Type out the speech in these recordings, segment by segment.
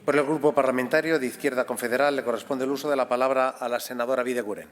Por el Grupo Parlamentario de Izquierda Confederal le corresponde el uso de la palabra a la senadora Bideguren.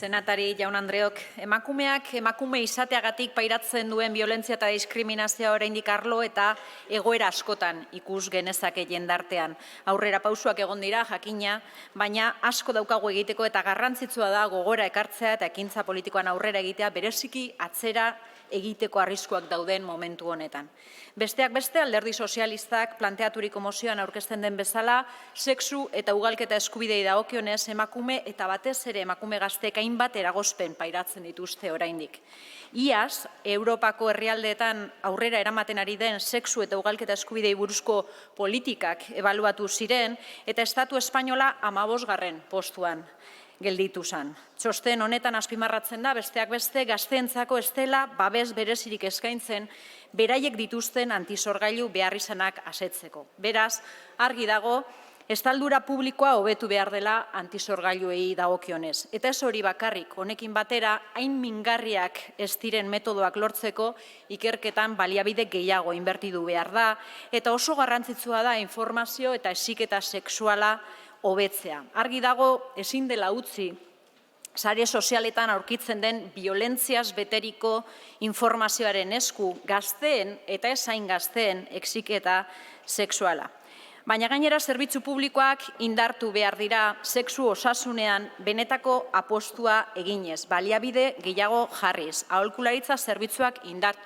Senatari jaun-andreok, emakumeak emakume izateagatik pairatzen duen biolentzia eta diskriminazioa oraindik arlo eta egoera askotan ikus genezake jendartean. Aurrera pausuak egon dira jakina, baina asko daukagu egiteko eta garrantzitsua da gogora ekartzea eta ekintza politikoan aurrera egitea bereziki atzera egiteko arriskuak dauden momentu honetan. Besteak beste, Alderdi Sozialistak planteaturiko mozioan aurkezten den bezala, sexu eta ugalketa eskubidei dagokionez emakume eta batez ere emakume gazteek hainbat eragozpen pairatzen dituzte oraindik. Iaz, Europako herrialdeetan aurrera eramaten ari den sexu eta ugalketa eskubidei buruzko politikak ebaluatu ziren eta Estatu Espainola 15. postuan gelditu zen. Txosten honetan azpimarratzen da, besteak beste, gazteentzako ez dela babes berezirik eskaintzen beraiek dituzten antisorgailu beharrizanak asetzeko. Beraz, argi dago, estaldura publikoa hobetu behar dela antisorgailuei dagokionez. Eta ez hori bakarrik, honekin batera, hain mingarriak ez diren metodoak lortzeko ikerketan baliabide gehiago inbertitu behar da, eta oso garrantzitsua da informazio eta heziketa sexuala hobetzea. Argi dago, ezin dela utzi, sare sozialetan aurkitzen den biolentziaz beteriko informazioaren esku gazteen eta ez hain gazteen heziketa sexuala. Baina gainera zerbitzu publikoak indartu behar dira sexu osasunean benetako apostua eginez, baliabide gehiago jarriz, aholkularitza zerbitzuak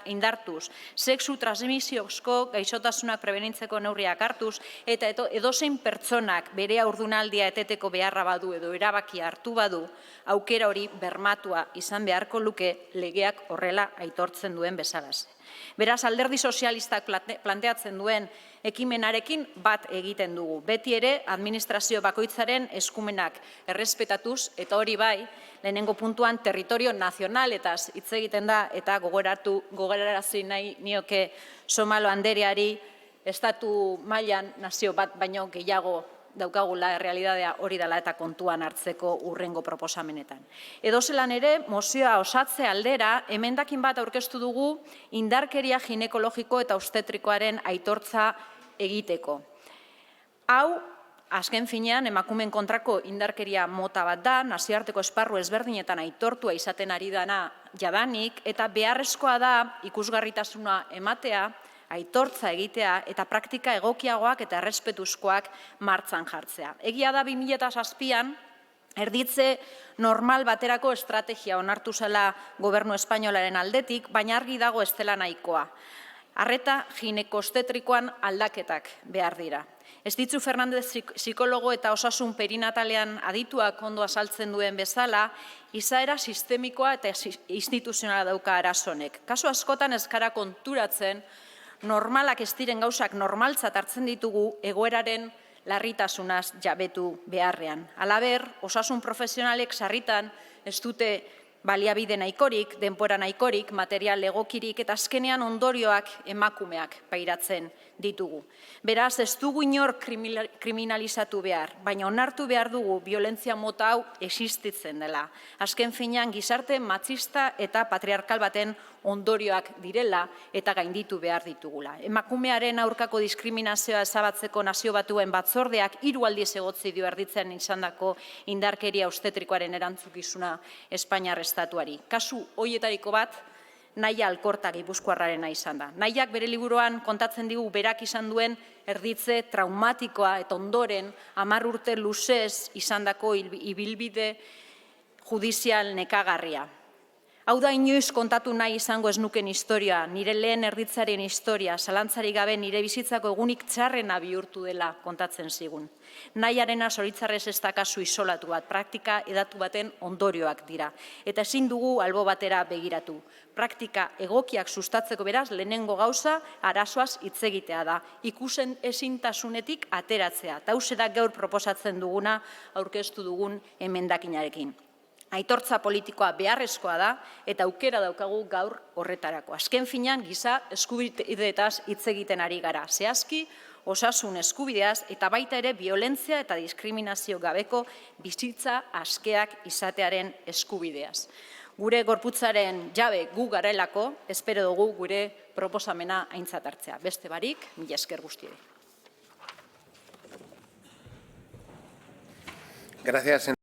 indartuz, sexu transmisiozko gaixotasunak prebenintzeko neurriak hartuz, eta edozein pertsonak bere haurdunaldia eteteko beharra badu edo erabaki hartu badu, aukera hori bermatua izan beharko luke legeak horrela aitortzen duen bezalaz. Beraz, Alderdi Sozialistak planteatzen duen ekimenarekin bat egiten dugu. Beti ere, administrazio bakoitzaren eskumenak errespetatuz, eta hori bai, lehenengo puntuan territorio nazionaletaz hitz egiten da, eta gogorarazi nahi nioke Somalo Andereari estatu mailan nazio bat baino gehiago daukagula errealitatea hori dela eta kontuan hartzeko hurrengo proposamenetan. Edozelan ere, mozioa osatze aldera, emendakin bat aurkeztu dugu indarkeria ginekologiko eta obstetrikoaren aitortza egiteko. Hau, azken finean, emakumeen kontrako indarkeria mota bat da, nazioarteko esparru ezberdinetan aitortua izaten ari dana jadanik, eta beharrezkoa da ikusgarritasuna ematea, aitortza egitea eta praktika egokiagoak eta errespetuzkoak martxan jartzea. Egia da 2007an, erditze normal baterako estrategia onartu zela Gobernu Espainolaren aldetik, baina argi dago ez dela nahikoa. Arreta ginekobstetrikoan aldaketak behar dira. Estitzu Fernandez psikologo eta osasun perinatalean adituak ondo azaltzen duen bezala, izaera sistemikoa eta instituzionala dauka arazonek. Kasu askotan ez gara konturatzen, normalak ez diren gauzak normaltzat hartzen ditugu egoeraren larritasunaz jabetu beharrean. Halaber, osasun profesionalek sarritan ez dute baliabide nahikorik, denbora nahikorik, material egokirik eta azkenean ondorioak emakumeak pairatzen ditugu. Beraz, ez dugu inor kriminalizatu behar, baina onartu behar dugu biolentzia mota hau existitzen dela. Azken finean gizarte matxista eta patriarkal baten ondorioak direla eta gainditu behar ditugula. Emakumearen aurkako diskriminazioa ezabatzeko Nazio Batuen batzordeak 3 aldiz egotzi dio erditzen izandako indarkeria obstetrikoaren erantzukizuna Espainiar Estatuari. Kasu horietariko bat, Naia Alkorta gipuzkoarrarena izan da. Naiak bere liburuan kontatzen digu berak izan duen erditze traumatikoa eta ondoren 10 urte luzez izandako ibilbide judizial nekagarria. Hau da inoiz kontatu nahi izango ez nuken historia, nire lehen erditzaren historia, zalantzarik gabe nire bizitzako egunik txarrena bihurtu dela kontatzen zigun. Nahiarena zoritzarrez ez da kasu isolatu bat, praktika edatu baten ondorioak dira. Eta ezin dugu albo batera begiratu. Praktika egokiak sustatzeko beraz, lehenengo gauza arazoaz hitz egitea da. Ikusen ezintasunetik ateratzea. Eta hauxe da gaur proposatzen duguna aurkeztu dugun emendakinarekin. Aitortza politikoa beharrezkoa da eta aukera daukagu gaur horretarako. Azken finean giza eskubideetaz hitz egiten ari gara. Zehazki, osasun eskubideaz eta baita ere biolentzia eta diskriminazio gabeko bizitza askeak izatearen eskubideaz. Gure gorputzaren jabe gu garelako, espero dugu gure proposamena aintzat hartzea. Beste barik, mila esker guztioi. Gracias.